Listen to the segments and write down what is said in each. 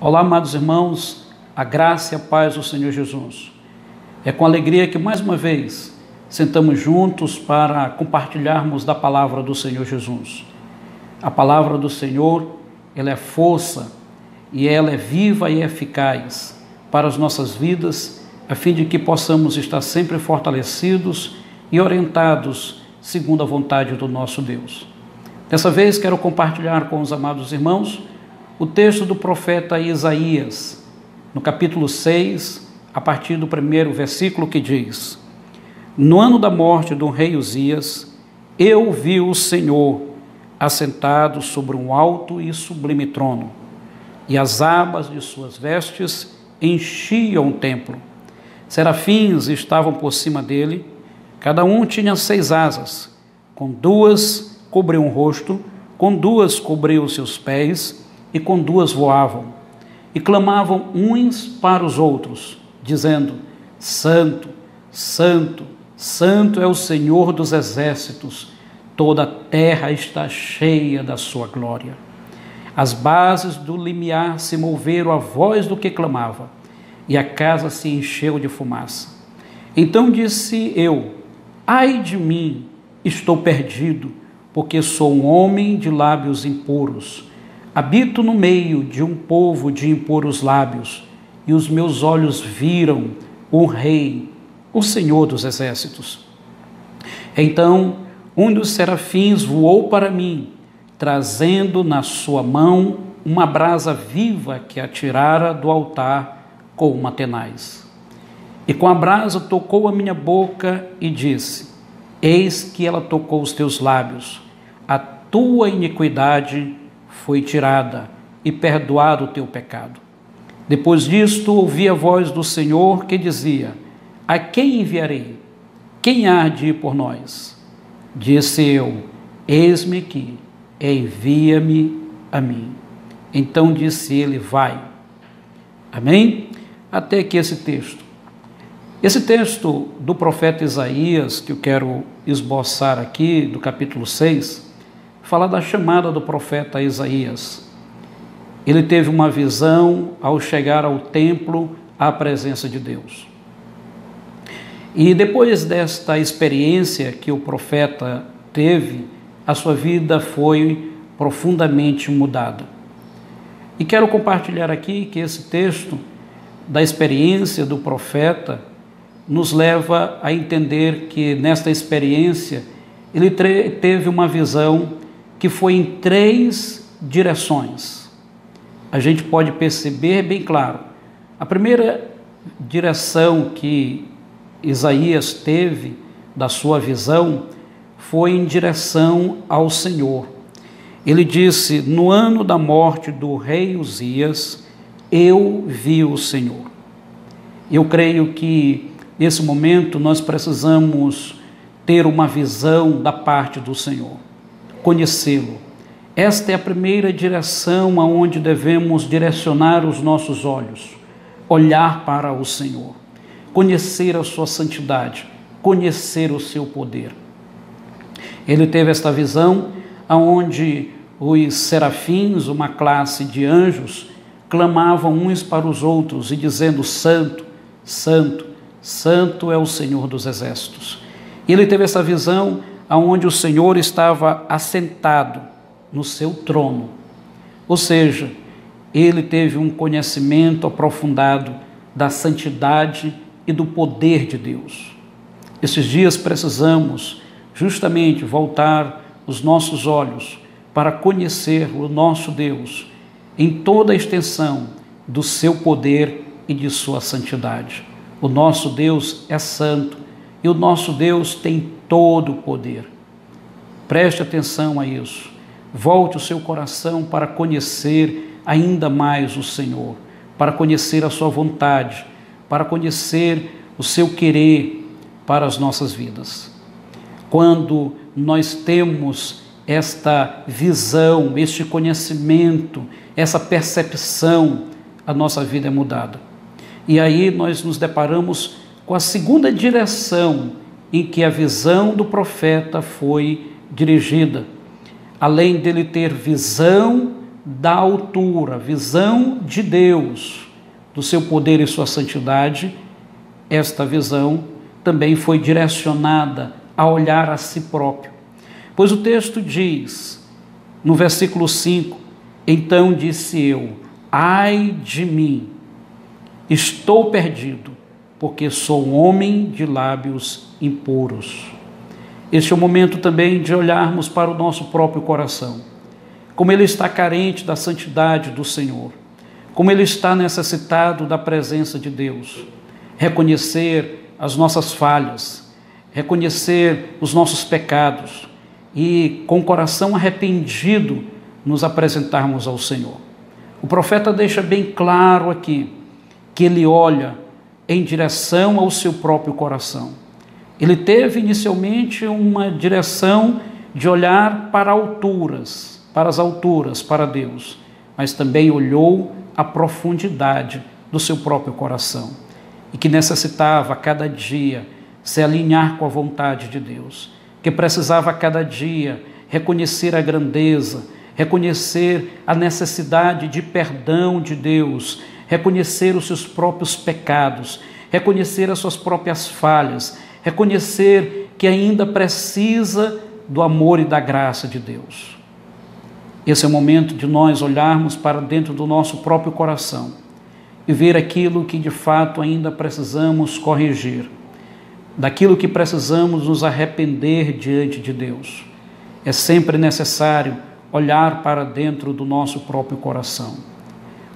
Olá, amados irmãos, a graça e a paz do Senhor Jesus. É com alegria que mais uma vez sentamos juntos para compartilharmos da palavra do Senhor Jesus. A palavra do Senhor, ela é força e ela é viva e eficaz para as nossas vidas, a fim de que possamos estar sempre fortalecidos e orientados segundo a vontade do nosso Deus. Dessa vez quero compartilhar com os amados irmãos o texto do profeta Isaías, no capítulo 6, a partir do primeiro versículo, que diz: No ano da morte do rei Uzias, eu vi o Senhor assentado sobre um alto e sublime trono, e as abas de suas vestes enchiam o templo. Serafins estavam por cima dele, cada um tinha 6 asas, com 2 cobriam o rosto, com 2 cobriam os seus pés, e com 2 voavam, e clamavam uns para os outros, dizendo: Santo, Santo, Santo é o Senhor dos exércitos, toda a terra está cheia da sua glória. As bases do limiar se moveram à voz do que clamava, e a casa se encheu de fumaça. Então disse eu: Ai de mim, estou perdido, porque sou um homem de lábios impuros. Habito no meio de um povo de impuros lábios, e os meus olhos viram o Rei, o Senhor dos exércitos. Então um dos serafins voou para mim, trazendo na sua mão uma brasa viva que atirara do altar com uma tenaz. E com a brasa tocou a minha boca e disse: Eis que ela tocou os teus lábios, a tua iniquidade foi tirada e perdoado o teu pecado. Depois disto ouvi a voz do Senhor que dizia: A quem enviarei? Quem há de ir por nós? Disse eu: Eis-me aqui, envia-me a mim. Então disse ele: Vai. Amém? Até aqui esse texto. Esse texto do profeta Isaías, que eu quero esboçar aqui, do capítulo 6, fala da chamada do profeta Isaías. Ele teve uma visão ao chegar ao templo, à presença de Deus. E depois desta experiência que o profeta teve, a sua vida foi profundamente mudada. E quero compartilhar aqui que esse texto da experiência do profeta nos leva a entender que nesta experiência ele teve uma visão que foi em 3 direções. A gente pode perceber bem claro. A primeira direção que Isaías teve da sua visão foi em direção ao Senhor. Ele disse: No ano da morte do rei Uzias, eu vi o Senhor. Eu creio que nesse momento nós precisamos ter uma visão da parte do Senhor, conhecê-lo. Esta é a primeira direção aonde devemos direcionar os nossos olhos, olhar para o Senhor, conhecer a sua santidade, conhecer o seu poder. Ele teve esta visão aonde os serafins, uma classe de anjos, clamavam uns para os outros e dizendo: Santo, Santo, Santo é o Senhor dos exércitos. Ele teve essa visão aonde o Senhor estava assentado no seu trono. Ou seja, ele teve um conhecimento aprofundado da santidade e do poder de Deus. Esses dias precisamos justamente voltar os nossos olhos para conhecer o nosso Deus em toda a extensão do seu poder e de sua santidade. O nosso Deus é santo e o nosso Deus tem todo o poder. Preste atenção a isso. Volte o seu coração para conhecer ainda mais o Senhor, para conhecer a sua vontade, para conhecer o seu querer para as nossas vidas. Quando nós temos esta visão, este conhecimento, essa percepção, a nossa vida é mudada. E aí nós nos deparamos com a segunda direção em que a visão do profeta foi dirigida. Além dele ter visão da altura, visão de Deus, do seu poder e sua santidade, esta visão também foi direcionada a olhar a si próprio. Pois o texto diz, no versículo 5, então disse eu, ai de mim, estou perdido, porque sou um homem de lábios impuros. Este é o momento também de olharmos para o nosso próprio coração, como ele está carente da santidade do Senhor, como ele está necessitado da presença de Deus, reconhecer as nossas falhas, reconhecer os nossos pecados e, com o coração arrependido, nos apresentarmos ao Senhor. O profeta deixa bem claro aqui que ele olha em direção ao seu próprio coração. Ele teve inicialmente uma direção de olhar para as alturas, para Deus, mas também olhou a profundidade do seu próprio coração e que necessitava a cada dia se alinhar com a vontade de Deus, que precisava a cada dia reconhecer a grandeza, reconhecer a necessidade de perdão de Deus, reconhecer os seus próprios pecados, reconhecer as suas próprias falhas, reconhecer que ainda precisa do amor e da graça de Deus. Esse é o momento de nós olharmos para dentro do nosso próprio coração e ver aquilo que de fato ainda precisamos corrigir, daquilo que precisamos nos arrepender diante de Deus. É sempre necessário olhar para dentro do nosso próprio coração.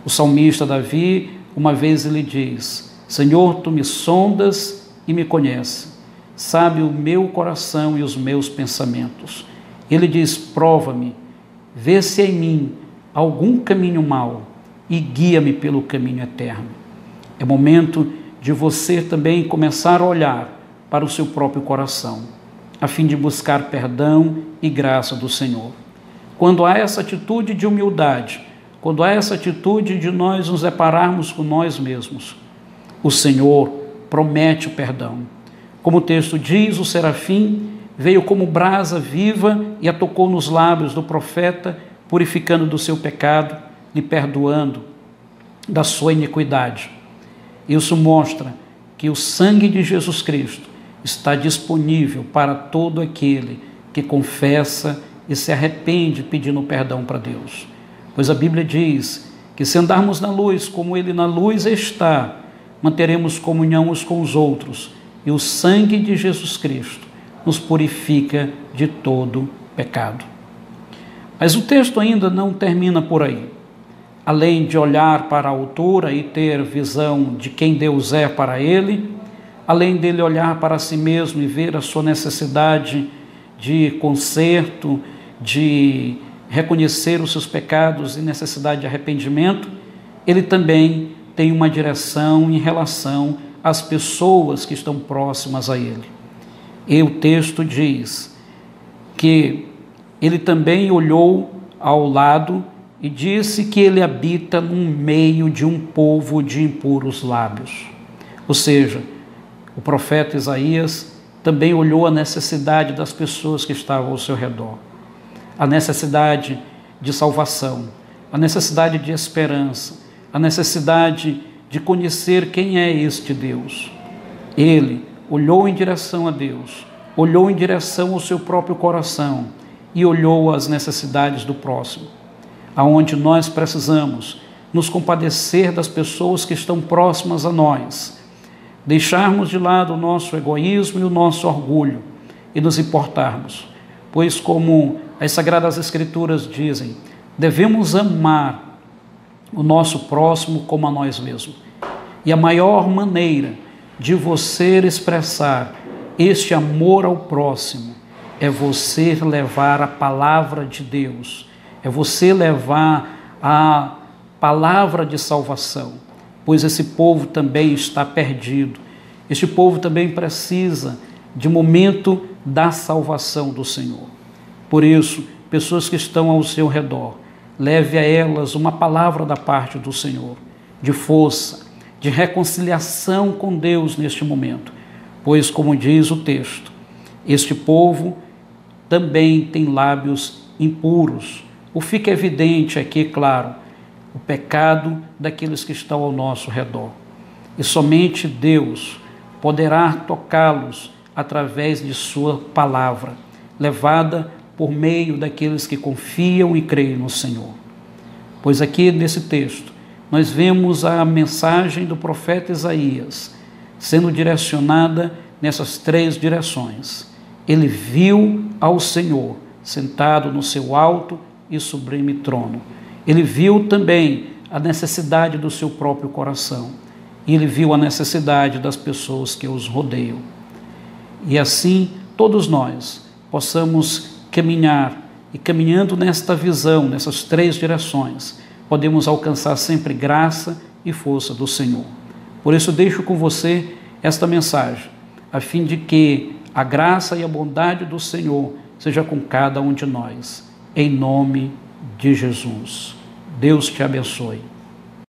O salmista Davi, uma vez ele diz, Senhor, tu me sondas e me conheces, sabe o meu coração e os meus pensamentos. Ele diz, prova-me, vê se em mim algum caminho mau e guia-me pelo caminho eterno. É momento de você também começar a olhar para o seu próprio coração, a fim de buscar perdão e graça do Senhor. Quando há essa atitude de humildade, quando há essa atitude de nós nos depararmos com nós mesmos, o Senhor promete o perdão. Como o texto diz, o serafim veio como brasa viva e a tocou nos lábios do profeta, purificando do seu pecado, lhe perdoando da sua iniquidade. Isso mostra que o sangue de Jesus Cristo está disponível para todo aquele que confessa e se arrepende pedindo perdão para Deus. Pois a Bíblia diz que se andarmos na luz como Ele na luz está, manteremos comunhão uns com os outros e o sangue de Jesus Cristo nos purifica de todo pecado. Mas o texto ainda não termina por aí. Além de olhar para a altura e ter visão de quem Deus é para ele, além dele olhar para si mesmo e ver a sua necessidade de conserto, de reconhecer os seus pecados e necessidade de arrependimento, ele também tem uma direção em relação às pessoas que estão próximas a ele. E o texto diz que ele também olhou ao lado e disse que ele habita no meio de um povo de impuros lábios. Ou seja, o profeta Isaías também olhou a necessidade das pessoas que estavam ao seu redor, a necessidade de salvação, a necessidade de esperança, a necessidade de conhecer quem é este Deus. Ele olhou em direção a Deus, olhou em direção ao seu próprio coração e olhou as necessidades do próximo, aonde nós precisamos nos compadecer das pessoas que estão próximas a nós, deixarmos de lado o nosso egoísmo e o nosso orgulho e nos importarmos, pois como as Sagradas Escrituras dizem, devemos amar o nosso próximo como a nós mesmos. E a maior maneira de você expressar este amor ao próximo é você levar a palavra de Deus, é você levar a palavra de salvação, pois esse povo também está perdido, este povo também precisa de momento da salvação do Senhor. Por isso, pessoas que estão ao seu redor, leve a elas uma palavra da parte do Senhor, de força, de reconciliação com Deus neste momento, pois, como diz o texto, este povo também tem lábios impuros, o fica evidente aqui, claro, o pecado daqueles que estão ao nosso redor. E somente Deus poderá tocá-los através de sua palavra, levada por meio daqueles que confiam e creem no Senhor. Pois aqui nesse texto, nós vemos a mensagem do profeta Isaías sendo direcionada nessas três direções. Ele viu ao Senhor sentado no seu alto e sublime trono. Ele viu também a necessidade do seu próprio coração. E ele viu a necessidade das pessoas que os rodeiam. E assim, todos nós possamos caminhar, e caminhando nesta visão, nessas três direções, podemos alcançar sempre graça e força do Senhor. Por isso, deixo com você esta mensagem, a fim de que a graça e a bondade do Senhor seja com cada um de nós. Em nome de Jesus. Deus te abençoe.